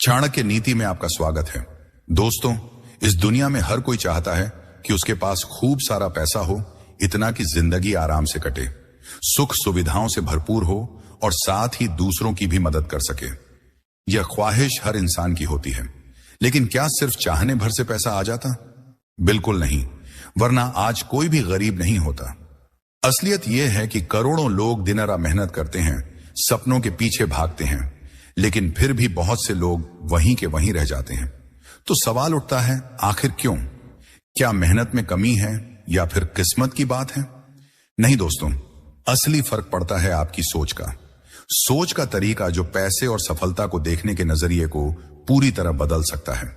चाणक्य नीति में आपका स्वागत है। दोस्तों, इस दुनिया में हर कोई चाहता है कि उसके पास खूब सारा पैसा हो, इतना कि जिंदगी आराम से कटे, सुख सुविधाओं से भरपूर हो और साथ ही दूसरों की भी मदद कर सके। यह ख्वाहिश हर इंसान की होती है, लेकिन क्या सिर्फ चाहने भर से पैसा आ जाता? बिल्कुल नहीं, वरना आज कोई भी गरीब नहीं होता। असलियत यह है कि करोड़ों लोग दिन रात मेहनत करते हैं, सपनों के पीछे भागते हैं, लेकिन फिर भी बहुत से लोग वहीं के वहीं रह जाते हैं। तो सवाल उठता है, आखिर क्यों? क्या मेहनत में कमी है या फिर किस्मत की बात है? नहीं दोस्तों, असली फर्क पड़ता है आपकी सोच का। सोच का तरीका जो पैसे और सफलता को देखने के नजरिए को पूरी तरह बदल सकता है।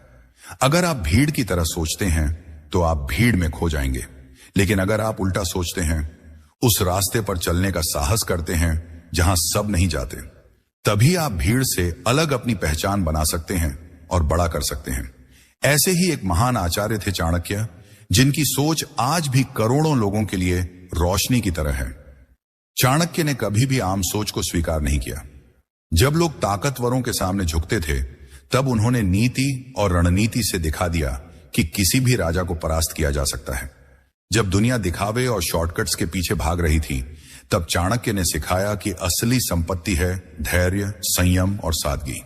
अगर आप भीड़ की तरह सोचते हैं तो आप भीड़ में खो जाएंगे, लेकिन अगर आप उल्टा सोचते हैं, उस रास्ते पर चलने का साहस करते हैं जहां सब नहीं जाते, तभी आप भीड़ से अलग अपनी पहचान बना सकते हैं और बड़ा कर सकते हैं। ऐसे ही एक महान आचार्य थे चाणक्य, जिनकी सोच आज भी करोड़ों लोगों के लिए रोशनी की तरह है। चाणक्य ने कभी भी आम सोच को स्वीकार नहीं किया। जब लोग ताकतवरों के सामने झुकते थे, तब उन्होंने नीति और रणनीति से दिखा दिया कि किसी भी राजा को परास्त किया जा सकता है। जब दुनिया दिखावे और शॉर्टकट्स के पीछे भाग रही थी, तब चाणक्य ने सिखाया कि असली संपत्ति है धैर्य, संयम और सादगी।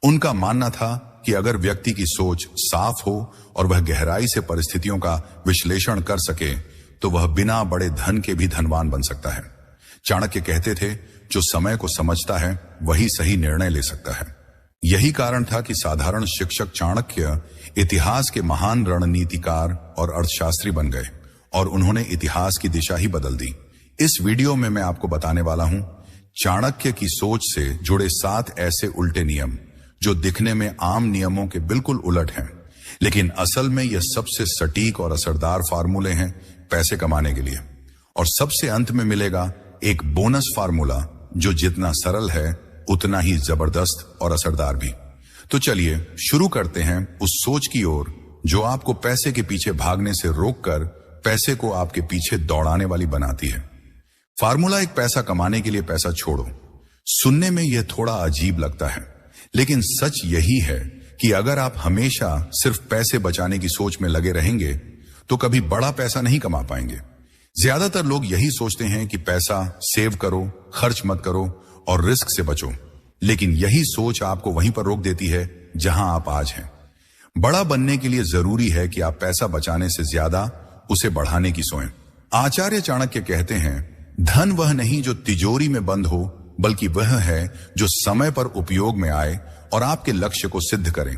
उनका मानना था कि अगर व्यक्ति की सोच साफ हो और वह गहराई से परिस्थितियों का विश्लेषण कर सके, तो वह बिना बड़े धन के भी धनवान बन सकता है। चाणक्य कहते थे, जो समय को समझता है वही सही निर्णय ले सकता है। यही कारण था कि साधारण शिक्षक चाणक्य इतिहास के महान रणनीतिकार और अर्थशास्त्री बन गए और उन्होंने इतिहास की दिशा ही बदल दी। इस वीडियो में मैं आपको बताने वाला हूं चाणक्य की सोच से जुड़े 7 ऐसे उल्टे नियम जो दिखने में आम नियमों के बिल्कुल उलट हैं, लेकिन असल में यह सबसे सटीक और असरदार फार्मूले हैं पैसे कमाने के लिए। और सबसे अंत में मिलेगा एक बोनस फार्मूला जो जितना सरल है उतना ही जबरदस्त और असरदार भी। तो चलिए शुरू करते हैं उस सोच की ओर जो आपको पैसे के पीछे भागने से रोककर पैसे को आपके पीछे दौड़ाने वाली बनाती है। फार्मूला एक पैसा कमाने के लिए पैसा छोड़ो। सुनने में यह थोड़ा अजीब लगता है, लेकिन सच यही है कि अगर आप हमेशा सिर्फ पैसे बचाने की सोच में लगे रहेंगे तो कभी बड़ा पैसा नहीं कमा पाएंगे। ज्यादातर लोग यही सोचते हैं कि पैसा सेव करो, खर्च मत करो और रिस्क से बचो, लेकिन यही सोच आपको वहीं पर रोक देती है जहां आप आज हैं। बड़ा बनने के लिए जरूरी है कि आप पैसा बचाने से ज्यादा उसे बढ़ाने की सोचें। आचार्य चाणक्य कहते हैं, धन वह नहीं जो तिजोरी में बंद हो, बल्कि वह है जो समय पर उपयोग में आए और आपके लक्ष्य को सिद्ध करे।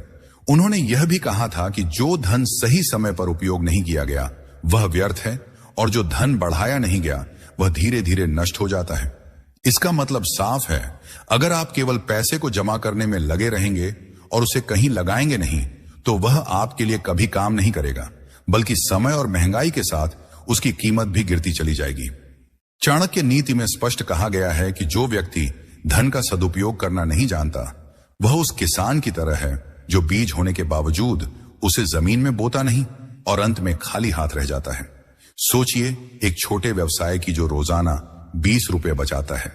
उन्होंने यह भी कहा था कि जो धन सही समय पर उपयोग नहीं किया गया वह व्यर्थ है, और जो धन बढ़ाया नहीं गया वह धीरे धीरे नष्ट हो जाता है। इसका मतलब साफ है, अगर आप केवल पैसे को जमा करने में लगे रहेंगे और उसे कहीं लगाएंगे नहीं, तो वह आपके लिए कभी काम नहीं करेगा, बल्कि समय और महंगाई के साथ उसकी कीमत भी गिरती चली जाएगी। चाणक्य नीति में स्पष्ट कहा गया है कि जो व्यक्ति धन का सदुपयोग करना नहीं जानता, वह उस किसान की तरह है जो बीज होने के बावजूद उसे जमीन में बोता नहीं और अंत में खाली हाथ रह जाता है। सोचिए एक छोटे व्यवसाय की जो रोजाना 20 रुपए बचाता है,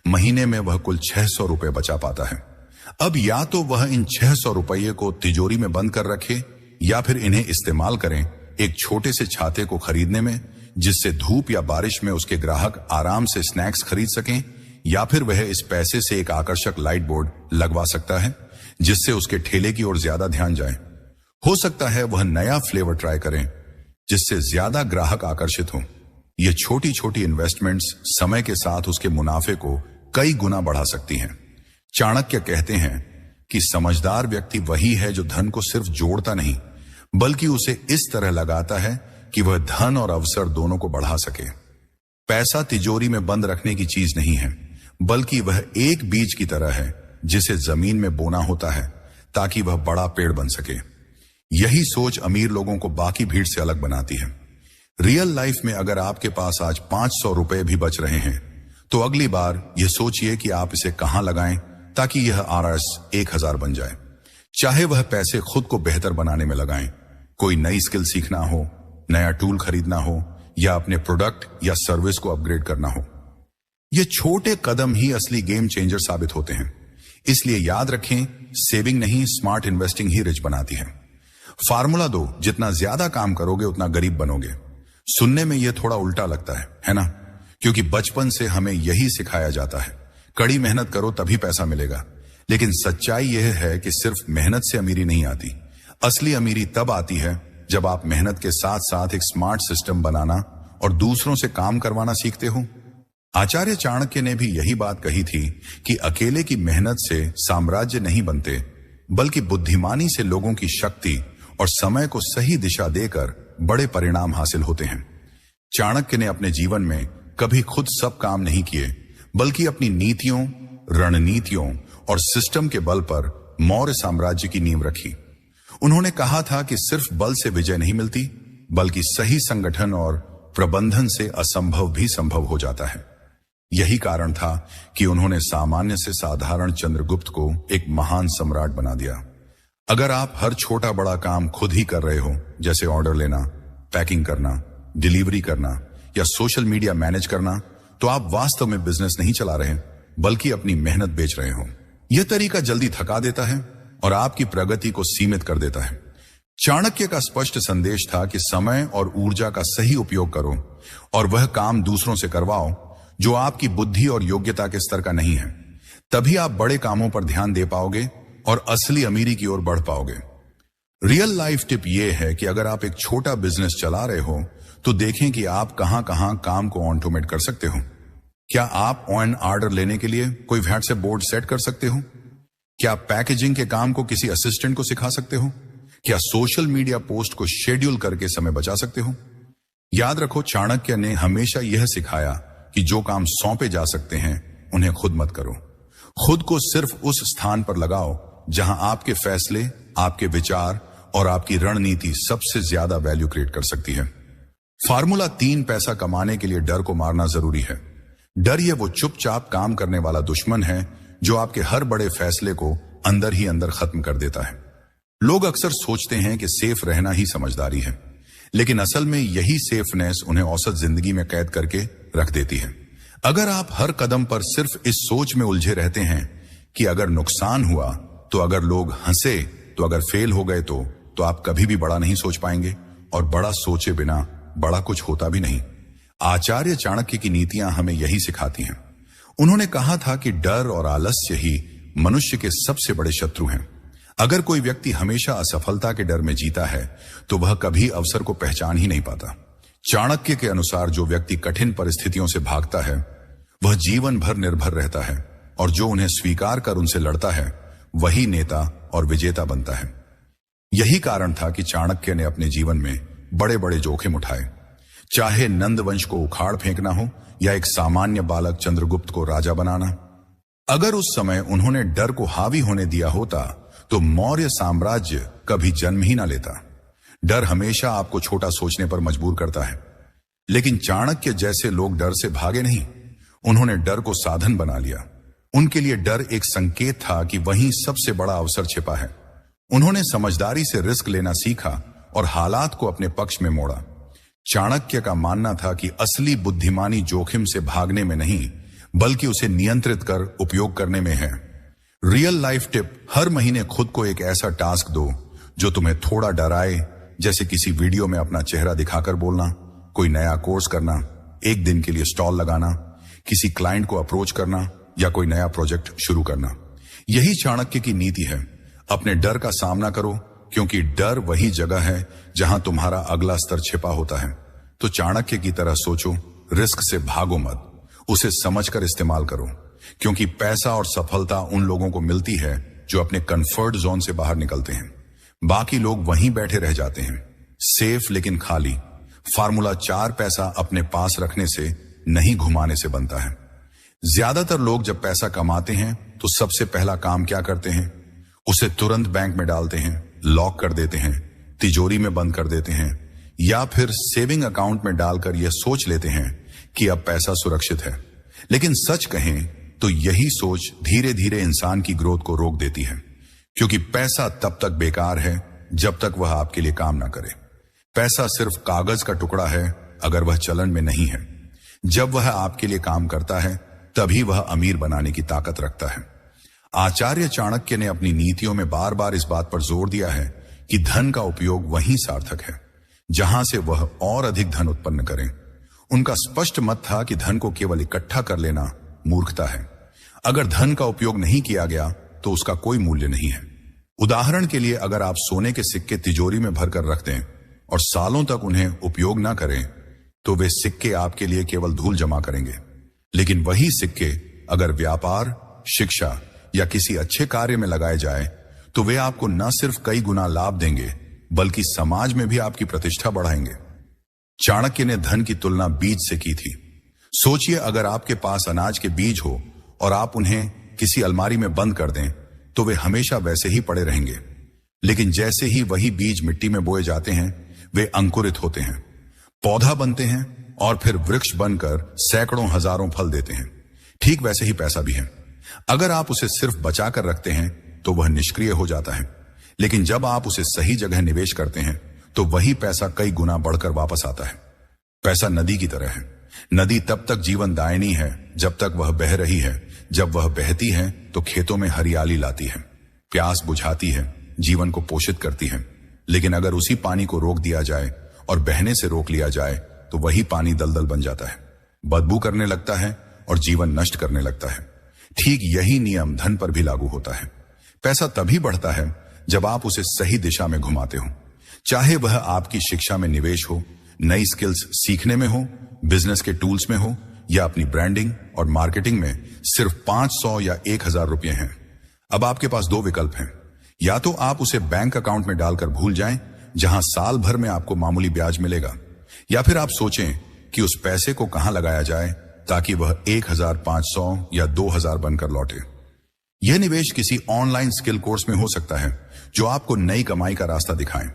महीने में वह कुल 600 रुपए बचा पाता है। अब या तो वह इन 600 रुपये को तिजोरी में बंद कर रखे या फिर इन्हें इस्तेमाल करें एक छोटे से छाते को खरीदने में, जिससे धूप या बारिश में उसके ग्राहक आराम से स्नैक्स खरीद सकें, या फिर वह इस पैसे से एक आकर्षक लाइट बोर्ड लगवा सकता है जिससे उसके ठेले की ओर ज्यादा ध्यान जाए। हो सकता है वह नया फ्लेवर ट्राई करें जिससे ज्यादा ग्राहक आकर्षित हो। ये छोटी छोटी इन्वेस्टमेंट्स समय के साथ उसके मुनाफे को कई गुना बढ़ा सकती हैं। चाणक्य कहते हैं कि समझदार व्यक्ति वही है जो धन को सिर्फ जोड़ता नहीं, बल्कि उसे इस तरह लगाता है कि वह धन और अवसर दोनों को बढ़ा सके। पैसा तिजोरी में बंद रखने की चीज नहीं है, बल्कि वह एक बीज की तरह है जिसे जमीन में बोना होता है ताकि वह बड़ा पेड़ बन सके। यही सोच अमीर लोगों को बाकी भीड़ से अलग बनाती है। रियल लाइफ में अगर आपके पास आज 500 रुपए भी बच रहे हैं, तो अगली बार यह सोचिए कि आप इसे कहां लगाएं ताकि यह आरस 1000 बन जाए। चाहे वह पैसे खुद को बेहतर बनाने में लगाएं, कोई नई स्किल सीखना हो, नया टूल खरीदना हो या अपने प्रोडक्ट या सर्विस को अपग्रेड करना हो। ये छोटे कदम ही असली गेम चेंजर साबित होते हैं। इसलिए याद रखें, सेविंग नहीं स्मार्ट इन्वेस्टिंग ही रिच बनाती है। फार्मूला 2, जितना ज्यादा काम करोगे उतना गरीब बनोगे। सुनने में यह थोड़ा उल्टा लगता है ना? क्योंकि बचपन से हमें यही सिखाया जाता है, कड़ी मेहनत करो तभी पैसा मिलेगा। लेकिन सच्चाई यह है कि सिर्फ मेहनत से अमीरी नहीं आती। असली अमीरी तब आती है जब आप मेहनत के साथ साथ एक स्मार्ट सिस्टम बनाना और दूसरों से काम करवाना सीखते हो। आचार्य चाणक्य ने भी यही बात कही थी कि अकेले की मेहनत से साम्राज्य नहीं बनते, बल्कि बुद्धिमानी से लोगों की शक्ति और समय को सही दिशा देकर बड़े परिणाम हासिल होते हैं। चाणक्य ने अपने जीवन में कभी खुद सब काम नहीं किए, बल्कि अपनी नीतियों, रणनीतियों और सिस्टम के बल पर मौर्य साम्राज्य की नींव रखी। उन्होंने कहा था कि सिर्फ बल से विजय नहीं मिलती, बल्कि सही संगठन और प्रबंधन से असंभव भी संभव हो जाता है। यही कारण था कि उन्होंने सामान्य से साधारण चंद्रगुप्त को एक महान सम्राट बना दिया। अगर आप हर छोटा बड़ा काम खुद ही कर रहे हो, जैसे ऑर्डर लेना, पैकिंग करना, डिलीवरी करना या सोशल मीडिया मैनेज करना, तो आप वास्तव में बिजनेस नहीं चला रहे, बल्कि अपनी मेहनत बेच रहे हो। यह तरीका जल्दी थका देता है और आपकी प्रगति को सीमित कर देता है। चाणक्य का स्पष्ट संदेश था कि समय और ऊर्जा का सही उपयोग करो और वह काम दूसरों से करवाओ जो आपकी बुद्धि और योग्यता के स्तर का नहीं है। तभी आप बड़े कामों पर ध्यान दे पाओगे और असली अमीरी की ओर बढ़ पाओगे। रियल लाइफ टिप यह है कि अगर आप एक छोटा बिजनेस चला रहे हो तो देखें कि आप कहां कहां काम को ऑटोमेट कर सकते हो। क्या आप ऑन ऑर्डर लेने के लिए कोई व्हाट्सएप बोर्ड सेट कर सकते हो? क्या पैकेजिंग के काम को किसी असिस्टेंट को सिखा सकते हो? क्या सोशल मीडिया पोस्ट को शेड्यूल करके समय बचा सकते हो? याद रखो, चाणक्य ने हमेशा यह सिखाया कि जो काम सौंपे जा सकते हैं उन्हें खुद मत करो। खुद को सिर्फ उस स्थान पर लगाओ जहां आपके फैसले, आपके विचार और आपकी रणनीति सबसे ज्यादा वैल्यू क्रिएट कर सकती है। फार्मूला 3, पैसा कमाने के लिए डर को मारना जरूरी है। डर ये वो चुपचाप काम करने वाला दुश्मन है जो आपके हर बड़े फैसले को अंदर ही अंदर खत्म कर देता है। लोग अक्सर सोचते हैं कि सेफ रहना ही समझदारी है, लेकिन असल में यही सेफनेस उन्हें औसत जिंदगी में कैद करके रख देती है। अगर आप हर कदम पर सिर्फ इस सोच में उलझे रहते हैं कि अगर नुकसान हुआ तो, अगर लोग हंसे तो, अगर फेल हो गए तो आप कभी भी बड़ा नहीं सोच पाएंगे और बड़ा सोचे बिना बड़ा कुछ होता भी नहीं। आचार्य चाणक्य की नीतियां हमें यही सिखाती हैं। उन्होंने कहा था कि डर और आलस्य ही मनुष्य के सबसे बड़े शत्रु हैं। अगर कोई व्यक्ति हमेशा असफलता के डर में जीता है तो वह कभी अवसर को पहचान ही नहीं पाता। चाणक्य के अनुसार जो व्यक्ति कठिन परिस्थितियों से भागता है वह जीवन भर निर्भर रहता है, और जो उन्हें स्वीकार कर उनसे लड़ता है वही नेता और विजेता बनता है। यही कारण था कि चाणक्य ने अपने जीवन में बड़े बड़े जोखिम उठाए, चाहे नंद वंश को उखाड़ फेंकना हो या एक सामान्य बालक चंद्रगुप्त को राजा बनाना। अगर उस समय उन्होंने डर को हावी होने दिया होता तो मौर्य साम्राज्य कभी जन्म ही ना लेता। डर हमेशा आपको छोटा सोचने पर मजबूर करता है, लेकिन चाणक्य जैसे लोग डर से भागे नहीं, उन्होंने डर को साधन बना लिया। उनके लिए डर एक संकेत था कि वहीं सबसे बड़ा अवसर छिपा है। उन्होंने समझदारी से रिस्क लेना सीखा और हालात को अपने पक्ष में मोड़ा। चाणक्य का मानना था कि असली बुद्धिमानी जोखिम से भागने में नहीं, बल्कि उसे नियंत्रित कर उपयोग करने में है। रियल लाइफ टिप, हर महीने खुद को एक ऐसा टास्क दो जो तुम्हें थोड़ा डराए, जैसे किसी वीडियो में अपना चेहरा दिखाकर बोलना, कोई नया कोर्स करना, एक दिन के लिए स्टॉल लगाना, किसी क्लाइंट को अप्रोच करना या कोई नया प्रोजेक्ट शुरू करना। यही चाणक्य की नीति है। अपने डर का सामना करो, क्योंकि डर वही जगह है जहां तुम्हारा अगला स्तर छिपा होता है। तो चाणक्य की तरह सोचो, रिस्क से भागो मत, उसे समझकर इस्तेमाल करो, क्योंकि पैसा और सफलता उन लोगों को मिलती है जो अपने कंफर्ट जोन से बाहर निकलते हैं। बाकी लोग वहीं बैठे रह जाते हैं, सेफ लेकिन खाली। फार्मूला 4, पैसा अपने पास रखने से नहीं घुमाने से बनता है। ज्यादातर लोग जब पैसा कमाते हैं तो सबसे पहला काम क्या करते हैं? उसे तुरंत बैंक में डालते हैं, लॉक कर देते हैं, तिजोरी में बंद कर देते हैं, या फिर सेविंग अकाउंट में डालकर यह सोच लेते हैं कि अब पैसा सुरक्षित है। लेकिन सच कहें तो यही सोच धीरे धीरे इंसान की ग्रोथ को रोक देती है, क्योंकि पैसा तब तक बेकार है जब तक वह आपके लिए काम ना करे। पैसा सिर्फ कागज का टुकड़ा है अगर वह चलन में नहीं है। जब वह आपके लिए काम करता है तभी वह अमीर बनाने की ताकत रखता है। आचार्य चाणक्य ने अपनी नीतियों में बार बार इस बात पर जोर दिया है कि धन का उपयोग वहीं सार्थक है जहां से वह और अधिक धन उत्पन्न करें। उनका स्पष्ट मत था कि धन को केवल इकट्ठा कर लेना मूर्खता है। अगर धन का उपयोग नहीं किया गया तो उसका कोई मूल्य नहीं है। उदाहरण के लिए, अगर आप सोने के सिक्के तिजोरी में भरकर रख दें और सालों तक उन्हें उपयोग ना करें तो वे सिक्के आपके लिए केवल धूल जमा करेंगे। लेकिन वही सिक्के अगर व्यापार, शिक्षा या किसी अच्छे कार्य में लगाए जाए तो वे आपको न सिर्फ कई गुना लाभ देंगे बल्कि समाज में भी आपकी प्रतिष्ठा बढ़ाएंगे। चाणक्य ने धन की तुलना बीज से की थी। सोचिए, अगर आपके पास अनाज के बीज हो और आप उन्हें किसी अलमारी में बंद कर दें तो वे हमेशा वैसे ही पड़े रहेंगे। लेकिन जैसे ही वही बीज मिट्टी में बोए जाते हैं वे अंकुरित होते हैं, पौधा बनते हैं और फिर वृक्ष बनकर सैकड़ों हजारों फल देते हैं। ठीक वैसे ही पैसा भी है। अगर आप उसे सिर्फ बचा कर रखते हैं तो वह निष्क्रिय हो जाता है, लेकिन जब आप उसे सही जगह निवेश करते हैं तो वही पैसा कई गुना बढ़कर वापस आता है। पैसा नदी की तरह है। नदी तब तक जीवनदायिनी है जब तक वह बह रही है। जब वह बहती है तो खेतों में हरियाली लाती है, प्यास बुझाती है, जीवन को पोषित करती है। लेकिन अगर उसी पानी को रोक दिया जाए और बहने से रोक लिया जाए तो वही पानी दलदल बन जाता है, बदबू करने लगता है और जीवन नष्ट करने लगता है। ठीक यही नियम धन पर भी लागू होता है। पैसा तभी बढ़ता है जब आप उसे सही दिशा में घुमाते हो, चाहे वह आपकी शिक्षा में निवेश हो, नई स्किल्स सीखने में हो, बिजनेस के टूल्स में हो या अपनी ब्रांडिंग और मार्केटिंग में। सिर्फ 500 या 1000 रुपए हैं। अब आपके पास दो विकल्प हैं। या तो आप उसे बैंक अकाउंट में डालकर भूल जाएं जहां साल भर में आपको मामूली ब्याज मिलेगा, या फिर आप सोचें कि उस पैसे को कहां लगाया जाए ताकि वह 1500 या 2000 बनकर लौटे। यह निवेश किसी ऑनलाइन स्किल कोर्स में हो सकता है जो आपको नई कमाई का रास्ता दिखाए,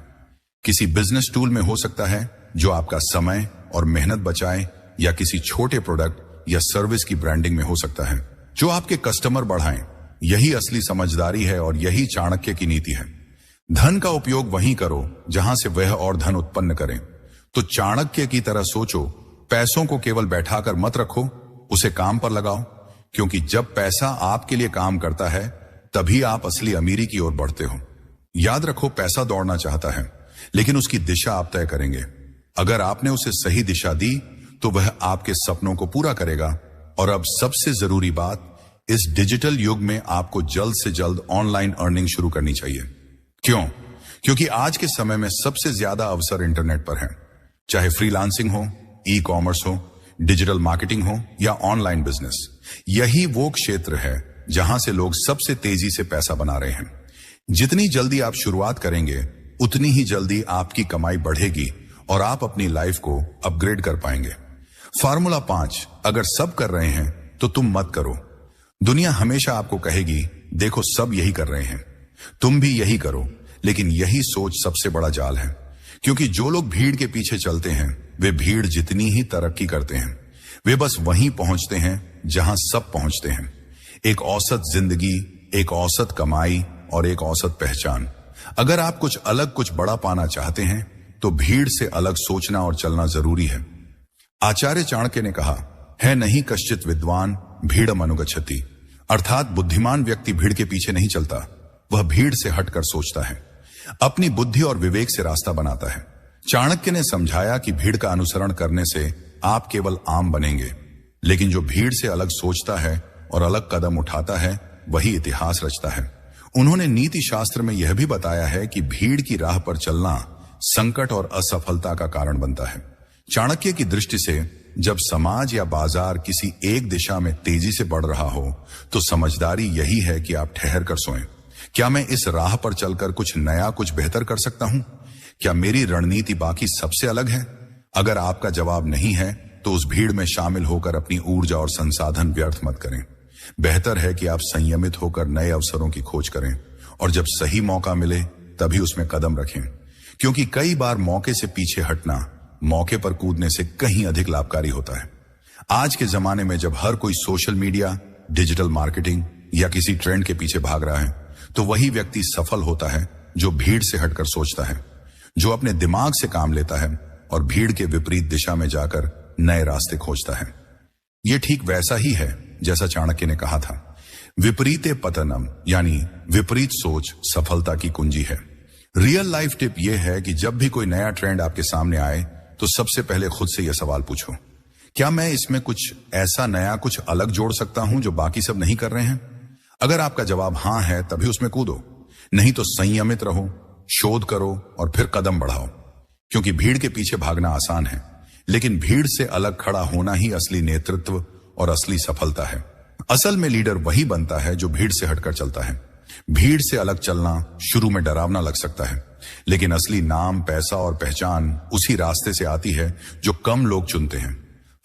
किसी बिजनेस टूल में हो सकता है जो आपका समय और मेहनत बचाए, या किसी छोटे प्रोडक्ट या सर्विस की ब्रांडिंग में हो सकता है जो आपके कस्टमर बढ़ाएं। यही असली समझदारी है और यही चाणक्य की नीति है। धन का उपयोग वहीं करो जहां से वह और धन उत्पन्न करें। तो चाणक्य की तरह सोचो, पैसों को केवल बैठाकर मत रखो, उसे काम पर लगाओ, क्योंकि जब पैसा आपके लिए काम करता है तभी आप असली अमीरी की ओर बढ़ते हो। याद रखो, पैसा दौड़ना चाहता है लेकिन उसकी दिशा आप तय करेंगे। अगर आपने उसे सही दिशा दी तो वह आपके सपनों को पूरा करेगा। और अब सबसे जरूरी बात, इस डिजिटल युग में आपको जल्द से जल्द ऑनलाइन अर्निंग शुरू करनी चाहिए। क्यों? क्योंकि आज के समय में सबसे ज्यादा अवसर इंटरनेट पर हैं। चाहे फ्रीलांसिंग हो, ई कॉमर्स हो, डिजिटल मार्केटिंग हो या ऑनलाइन बिजनेस, यही वो क्षेत्र है जहां से लोग सबसे तेजी से पैसा बना रहे हैं। जितनी जल्दी आप शुरुआत करेंगे उतनी ही जल्दी आपकी कमाई बढ़ेगी और आप अपनी लाइफ को अपग्रेड कर पाएंगे। फार्मूला 5, अगर सब कर रहे हैं तो तुम मत करो। दुनिया हमेशा आपको कहेगी, देखो सब यही कर रहे हैं, तुम भी यही करो। लेकिन यही सोच सबसे बड़ा जाल है, क्योंकि जो लोग भीड़ के पीछे चलते हैं वे भीड़ जितनी ही तरक्की करते हैं, वे बस वहीं पहुंचते हैं जहां सब पहुंचते हैं। एक औसत जिंदगी, एक औसत कमाई और एक औसत पहचान। अगर आप कुछ अलग, कुछ बड़ा पाना चाहते हैं तो भीड़ से अलग सोचना और चलना जरूरी है। आचार्य चाणक्य ने कहा है, नहीं कश्चित विद्वान भीड़म अनुगच्छति, अर्थात बुद्धिमान व्यक्ति भीड़ के पीछे नहीं चलता, वह भीड़ से हटकर सोचता है, अपनी बुद्धि और विवेक से रास्ता बनाता है। चाणक्य ने समझाया कि भीड़ का अनुसरण करने से आप केवल आम बनेंगे, लेकिन जो भीड़ से अलग सोचता है और अलग कदम उठाता है वही इतिहास रचता है। उन्होंने नीति शास्त्र में यह भी बताया है कि भीड़ की राह पर चलना संकट और असफलता का कारण बनता है। चाणक्य की दृष्टि से जब समाज या बाजार किसी एक दिशा में तेजी से बढ़ रहा हो तो समझदारी यही है कि आप ठहर कर सोएं। क्या मैं इस राह पर चलकर कुछ नया, कुछ बेहतर कर सकता हूं? क्या मेरी रणनीति बाकी सबसे अलग है? अगर आपका जवाब नहीं है तो उस भीड़ में शामिल होकर अपनी ऊर्जा और संसाधन व्यर्थ मत करें। बेहतर है कि आप संयमित होकर नए अवसरों की खोज करें और जब सही मौका मिले तभी उसमें कदम रखें, क्योंकि कई बार मौके से पीछे हटना मौके पर कूदने से कहीं अधिक लाभकारी होता है। आज के जमाने में जब हर कोई सोशल मीडिया, डिजिटल मार्केटिंग या किसी ट्रेंड के पीछे भाग रहा है तो वही व्यक्ति सफल होता है जो भीड़ से हटकर सोचता है, जो अपने दिमाग से काम लेता है और भीड़ के विपरीत दिशा में जाकर नए रास्ते खोजता है। यह ठीक वैसा ही है जैसा चाणक्य ने कहा था। विपरीते पतनम यानी विपरीत सोच सफलता की कुंजी है। रियल लाइफ टिप यह है कि जब भी कोई नया ट्रेंड आपके सामने आए तो सबसे पहले खुद से यह सवाल पूछो, क्या मैं इसमें कुछ ऐसा नया, कुछ अलग जोड़ सकता हूं जो बाकी सब नहीं कर रहे हैं? अगर आपका जवाब हां है तभी उसमें कूदो, नहीं तो संयमित रहो, शोध करो और फिर कदम बढ़ाओ। क्योंकि भीड़ के पीछे भागना आसान है, लेकिन भीड़ से अलग खड़ा होना ही असली नेतृत्व और असली सफलता है। असल में लीडर वही बनता है जो भीड़ से हटकर चलता है। भीड़ से अलग चलना शुरू में डरावना लग सकता है, लेकिन असली नाम, पैसा और पहचान उसी रास्ते से आती है जो कम लोग चुनते हैं।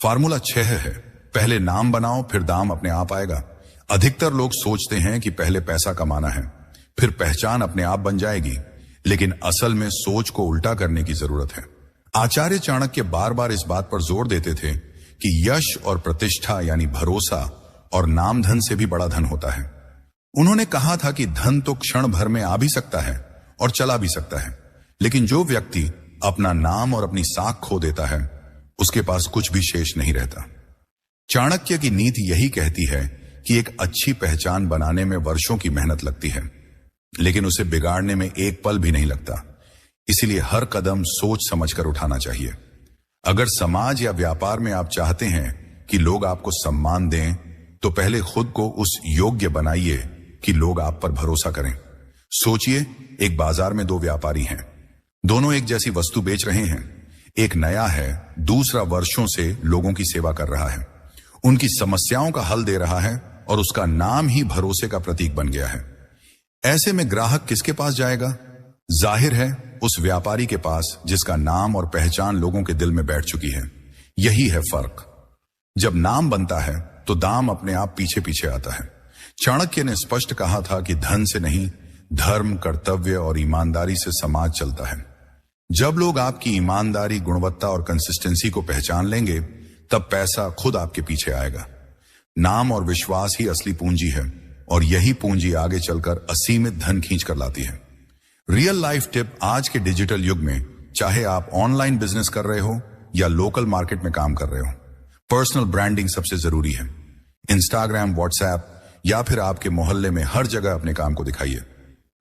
फार्मूला 6 है, पहले नाम बनाओ फिर दाम अपने आप आएगा। अधिकतर लोग सोचते हैं कि पहले पैसा कमाना है, फिर पहचान अपने आप बन जाएगी, लेकिन असल में सोच को उल्टा करने की जरूरत है। आचार्य चाणक्य बार बार इस बात पर जोर देते थे कि यश और प्रतिष्ठा यानी भरोसा और नाम धन से भी बड़ा धन होता है। उन्होंने कहा था कि धन तो क्षण भर में आ भी सकता है और चला भी सकता है, लेकिन जो व्यक्ति अपना नाम और अपनी साख खो देता है उसके पास कुछ भी शेष नहीं रहता। चाणक्य की नीति यही कहती है कि एक अच्छी पहचान बनाने में वर्षों की मेहनत लगती है, लेकिन उसे बिगाड़ने में एक पल भी नहीं लगता। इसीलिए हर कदम सोच समझकर उठाना चाहिए। अगर समाज या व्यापार में आप चाहते हैं कि लोग आपको सम्मान दें, तो पहले खुद को उस योग्य बनाइए कि लोग आप पर भरोसा करें। सोचिए, एक बाजार में दो व्यापारी हैं, दोनों एक जैसी वस्तु बेच रहे हैं। एक नया है, दूसरा वर्षों से लोगों की सेवा कर रहा है, उनकी समस्याओं का हल दे रहा है और उसका नाम ही भरोसे का प्रतीक बन गया है। ऐसे में ग्राहक किसके पास जाएगा? जाहिर है उस व्यापारी के पास जिसका नाम और पहचान लोगों के दिल में बैठ चुकी है। यही है फर्क। जब नाम बनता है तो दाम अपने आप पीछे पीछे आता है। चाणक्य ने स्पष्ट कहा था कि धन से नहीं, धर्म, कर्तव्य और ईमानदारी से समाज चलता है। जब लोग आपकी ईमानदारी, गुणवत्ता और कंसिस्टेंसी को पहचान लेंगे, तब पैसा खुद आपके पीछे आएगा। नाम और विश्वास ही असली पूंजी है और यही पूंजी आगे चलकर असीमित धन खींच कर लाती है। रियल लाइफ टिप आज के डिजिटल युग में, चाहे आप ऑनलाइन बिजनेस कर रहे हो या लोकल मार्केट में काम कर रहे हो, पर्सनल ब्रांडिंग सबसे जरूरी है। इंस्टाग्राम, व्हाट्सएप या फिर आपके मोहल्ले में हर जगह अपने काम को दिखाइए।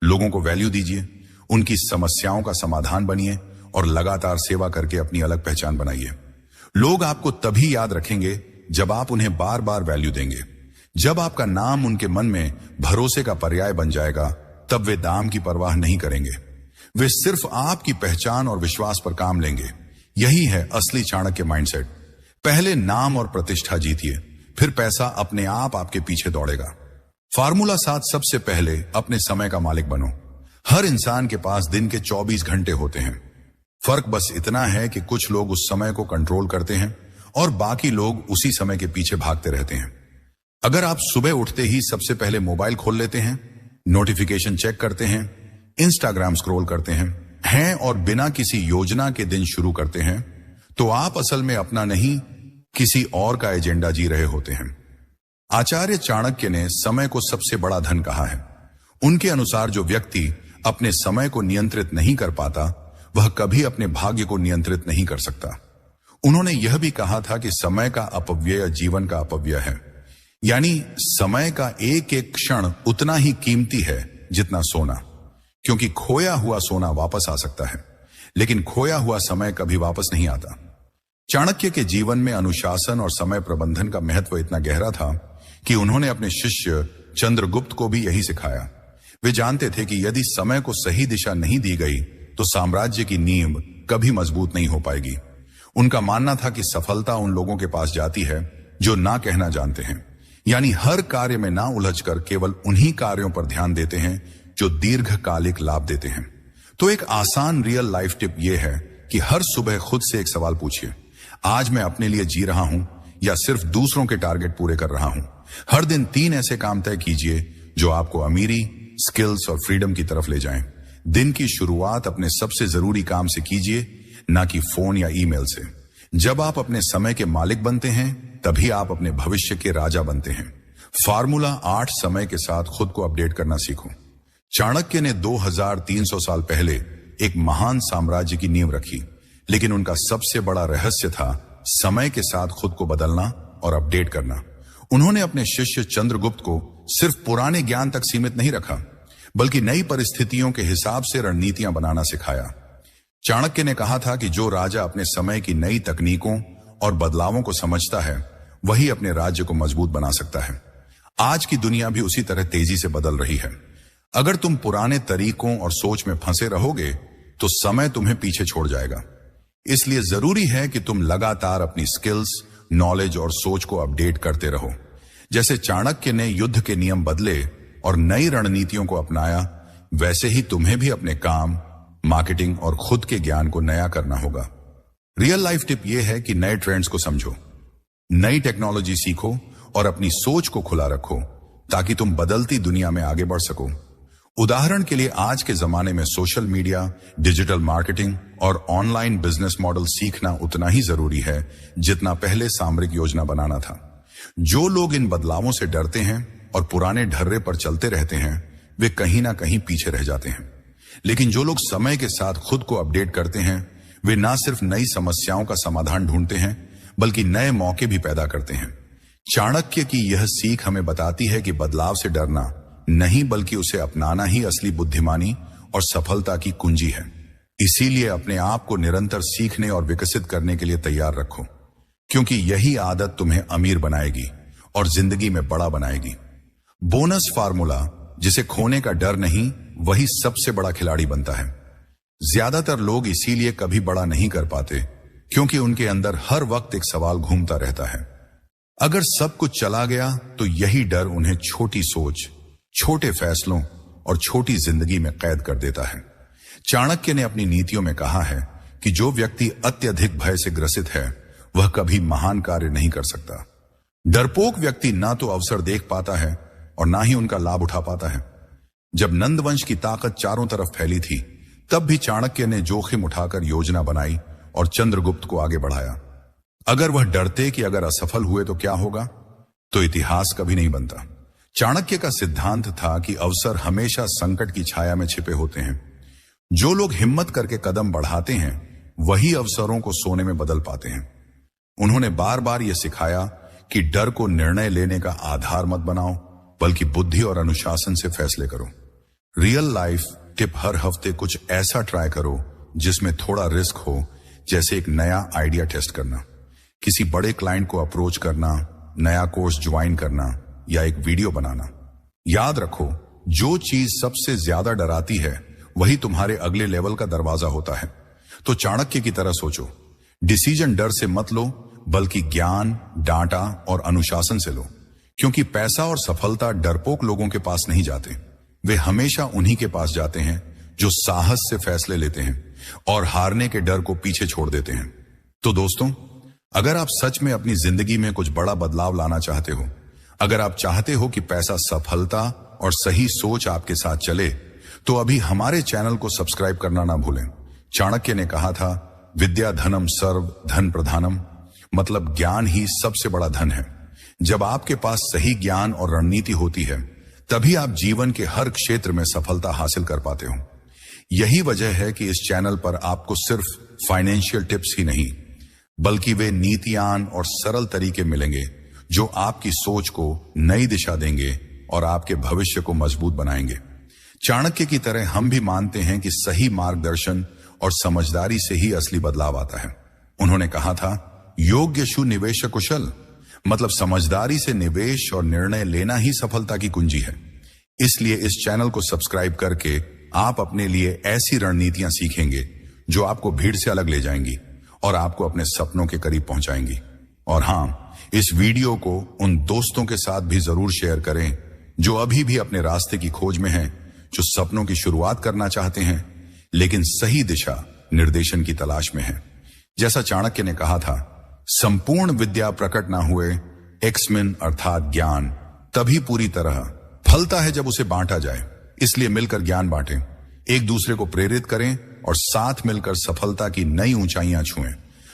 लोगों को वैल्यू दीजिए, उनकी समस्याओं का समाधान बनिए और लगातार सेवा करके अपनी अलग पहचान बनाइए। लोग आपको तभी याद रखेंगे जब आप उन्हें बार बार वैल्यू देंगे। जब आपका नाम उनके मन में भरोसे का पर्याय बन जाएगा, तब वे दाम की परवाह नहीं करेंगे। वे सिर्फ आपकी पहचान और विश्वास पर काम लेंगे। यही है असली चाणक्य माइंडसेट। पहले नाम और प्रतिष्ठा जीतिए, फिर पैसा अपने आप आपके पीछे दौड़ेगा। फार्मूला 7, सबसे पहले अपने समय का मालिक बनो। हर इंसान के पास दिन के 24 घंटे होते हैं। फर्क बस इतना है कि कुछ लोग उस समय को कंट्रोल करते हैं और बाकी लोग उसी समय के पीछे भागते रहते हैं। अगर आप सुबह उठते ही सबसे पहले मोबाइल खोल लेते हैं, नोटिफिकेशन चेक करते हैं, इंस्टाग्राम स्क्रॉल करते हैं और बिना किसी योजना के दिन शुरू करते हैं, तो आप असल में अपना नहीं, किसी और का एजेंडा जी रहे होते हैं। आचार्य चाणक्य ने समय को सबसे बड़ा धन कहा है। उनके अनुसार जो व्यक्ति अपने समय को नियंत्रित नहीं कर पाता, वह कभी अपने भाग्य को नियंत्रित नहीं कर सकता। उन्होंने यह भी कहा था कि समय का अपव्यय जीवन का अपव्यय है। यानी समय का एक एक क्षण उतना ही कीमती है जितना सोना, क्योंकि खोया हुआ सोना वापस आ सकता है, लेकिन खोया हुआ समय कभी वापस नहीं आता। चाणक्य के जीवन में अनुशासन और समय प्रबंधन का महत्व इतना गहरा था कि उन्होंने अपने शिष्य चंद्रगुप्त को भी यही सिखाया। वे जानते थे कि यदि समय को सही दिशा नहीं दी गई तो साम्राज्य की नींव कभी मजबूत नहीं हो पाएगी। उनका मानना था कि सफलता उन लोगों के पास जाती है जो ना कहना जानते हैं, यानी हर कार्य में ना उलझकर केवल उन्हीं कार्यों पर ध्यान देते हैं जो दीर्घकालिक लाभ देते हैं। तो एक आसान रियल लाइफ टिप यह है कि हर सुबह खुद से एक सवाल पूछिए, आज मैं अपने लिए जी रहा हूं या सिर्फ दूसरों के टारगेट पूरे कर रहा हूं। हर दिन 3 ऐसे काम तय कीजिए जो आपको अमीरी, स्किल्स और फ्रीडम की तरफ ले जाएं। दिन की शुरुआत अपने सबसे जरूरी काम से कीजिए, ना कि फोन या ईमेल से। जब आप अपने समय के मालिक बनते हैं, तभी आप अपने भविष्य के राजा बनते हैं। फार्मूला 8, समय के साथ खुद को अपडेट करना सीखो। चाणक्य ने 2300 साल पहले एक महान साम्राज्य की नींव रखी, लेकिन उनका सबसे बड़ा रहस्य था समय के साथ खुद को बदलना और अपडेट करना। उन्होंने अपने शिष्य चंद्रगुप्त को सिर्फ पुराने ज्ञान तक सीमित नहीं रखा, बल्कि नई परिस्थितियों के हिसाब से रणनीतियां बनाना सिखाया। चाणक्य ने कहा था कि जो राजा अपने समय की नई तकनीकों और बदलावों को समझता है, वही अपने राज्य को मजबूत बना सकता है। आज की दुनिया भी उसी तरह तेजी से बदल रही है। अगर तुम पुराने तरीकों और सोच में फंसे रहोगे तो समय तुम्हें पीछे छोड़ जाएगा। इसलिए जरूरी है कि तुम लगातार अपनी स्किल्स, नॉलेज और सोच को अपडेट करते रहो। जैसे चाणक्य ने युद्ध के नियम बदले और नई रणनीतियों को अपनाया, वैसे ही तुम्हें भी अपने काम, मार्केटिंग और खुद के ज्ञान को नया करना होगा। रियल लाइफ टिप यह है कि नए ट्रेंड्स को समझो, नई टेक्नोलॉजी सीखो और अपनी सोच को खुला रखो ताकि तुम बदलती दुनिया में आगे बढ़ सको। उदाहरण के लिए आज के जमाने में सोशल मीडिया, डिजिटल मार्केटिंग और ऑनलाइन बिजनेस मॉडल सीखना उतना ही जरूरी है जितना पहले सामरिक योजना बनाना था। जो लोग इन बदलावों से डरते हैं और पुराने ढर्रे पर चलते रहते हैं, वे कहीं ना कहीं पीछे रह जाते हैं। लेकिन जो लोग समय के साथ खुद को अपडेट करते हैं, वे ना सिर्फ नई समस्याओं का समाधान ढूंढते हैं, बल्कि नए मौके भी पैदा करते हैं। चाणक्य की यह सीख हमें बताती है कि बदलाव से डरना नहीं, बल्कि उसे अपनाना ही असली बुद्धिमानी और सफलता की कुंजी है। इसीलिए अपने आप को निरंतर सीखने और विकसित करने के लिए तैयार रखो, क्योंकि यही आदत तुम्हें अमीर बनाएगी और जिंदगी में बड़ा बनाएगी। बोनस फार्मूला, जिसे खोने का डर नहीं, वही सबसे बड़ा खिलाड़ी बनता है। ज्यादातर लोग इसीलिए कभी बड़ा नहीं कर पाते, क्योंकि उनके अंदर हर वक्त एक सवाल घूमता रहता है। अगर सब कुछ चला गया तो यही डर उन्हें छोटी सोच, छोटे फैसलों और छोटी जिंदगी में कैद कर देता है। चाणक्य ने अपनी नीतियों में कहा है कि जो व्यक्ति अत्यधिक भय से ग्रसित है, वह कभी महान कार्य नहीं कर सकता। डरपोक व्यक्ति ना तो अवसर देख पाता है और ना ही उनका लाभ उठा पाता है। जब नंदवंश की ताकत चारों तरफ फैली थी, तब भी चाणक्य ने जोखिम उठाकर योजना बनाई और चंद्रगुप्त को आगे बढ़ाया। अगर वह डरते कि अगर असफल हुए तो क्या होगा, तो इतिहास कभी नहीं बनता। चाणक्य का सिद्धांत था कि अवसर हमेशा संकट की छाया में छिपे होते हैं। जो लोग हिम्मत करके कदम बढ़ाते हैं, वही अवसरों को सोने में बदल पाते हैं। उन्होंने बार बार यह सिखाया कि डर को निर्णय लेने का आधार मत बनाओ, बल्कि बुद्धि और अनुशासन से फैसले करो। रियल लाइफ टिप: हर हफ्ते कुछ ऐसा ट्राई करो जिसमें थोड़ा रिस्क हो, जैसे एक नया आइडिया टेस्ट करना, किसी बड़े क्लाइंट को अप्रोच करना, नया कोर्स ज्वाइन करना या एक वीडियो बनाना। याद रखो, जो चीज सबसे ज्यादा डराती है, वही तुम्हारे अगले लेवल का दरवाजा होता है। तो चाणक्य की तरह सोचो, डिसीजन डर से मत लो, बल्कि ज्ञान, डाटा और अनुशासन से लो। क्योंकि पैसा और सफलता डरपोक लोगों के पास नहीं जाते, वे हमेशा उन्हीं के पास जाते हैं जो साहस से फैसले लेते हैं और हारने के डर को पीछे छोड़ देते हैं। तो दोस्तों, अगर आप सच में अपनी जिंदगी में कुछ बड़ा बदलाव लाना चाहते हो, अगर आप चाहते हो कि पैसा, सफलता और सही सोच आपके साथ चले, तो अभी हमारे चैनल को सब्सक्राइब करना ना भूलें। चाणक्य ने कहा था, विद्या धनम सर्व धन प्रधानम, मतलब ज्ञान ही सबसे बड़ा धन है। जब आपके पास सही ज्ञान और रणनीति होती है, तभी आप जीवन के हर क्षेत्र में सफलता हासिल कर पाते हो। यही वजह है कि इस चैनल पर आपको सिर्फ फाइनेंशियल टिप्स ही नहीं, बल्कि वे नीतियान और सरल तरीके मिलेंगे जो आपकी सोच को नई दिशा देंगे और आपके भविष्य को मजबूत बनाएंगे। चाणक्य की तरह हम भी मानते हैं कि सही मार्गदर्शन और समझदारी से ही असली बदलाव आता है। उन्होंने कहा था, योग्यशु निवेश कुशल, मतलब समझदारी से निवेश और निर्णय लेना ही सफलता की कुंजी है। इसलिए इस चैनल को सब्सक्राइब करके आप अपने लिए ऐसी रणनीतियां सीखेंगे जो आपको भीड़ से अलग ले जाएंगी और आपको अपने सपनों के करीब पहुंचाएंगी। और हां, इस वीडियो को उन दोस्तों के साथ भी जरूर शेयर करें जो अभी भी अपने रास्ते की खोज में हैं, जो सपनों की शुरुआत करना चाहते हैं, लेकिन सही दिशा निर्देशन की तलाश में हैं। जैसा चाणक्य ने कहा था, संपूर्ण विद्या प्रकट ना हुए, एक्समिन अर्थात ज्ञान, तभी पूरी तरह फलता है जब उसे बांटा जाए। इसलिए मिलकर ज्ञान बांटें, एक दूसरे को प्रेरित करें और साथ मिलकर सफलता की नई ऊंचाइयां छुएं।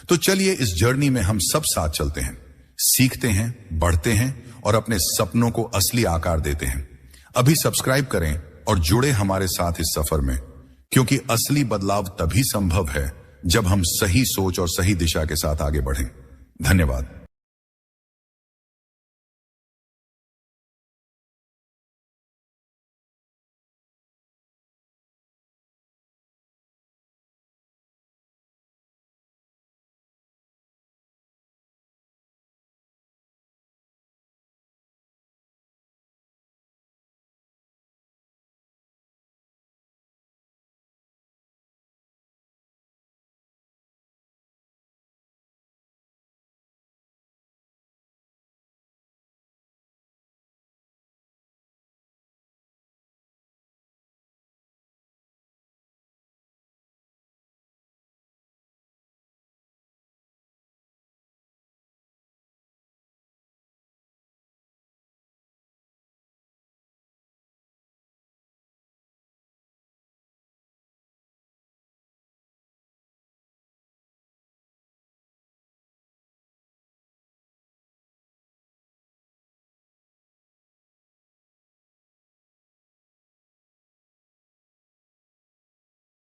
तो चलिए इस जर्नी में हम सब साथ चलते हैं, सीखते हैं, बढ़ते हैं और अपने सपनों को असली आकार देते हैं। अभी सब्सक्राइब करें और जुड़े हमारे साथ इस सफर में, क्योंकि असली बदलाव तभी संभव है जब हम सही सोच और सही दिशा के साथ आगे बढ़ें। धन्यवाद।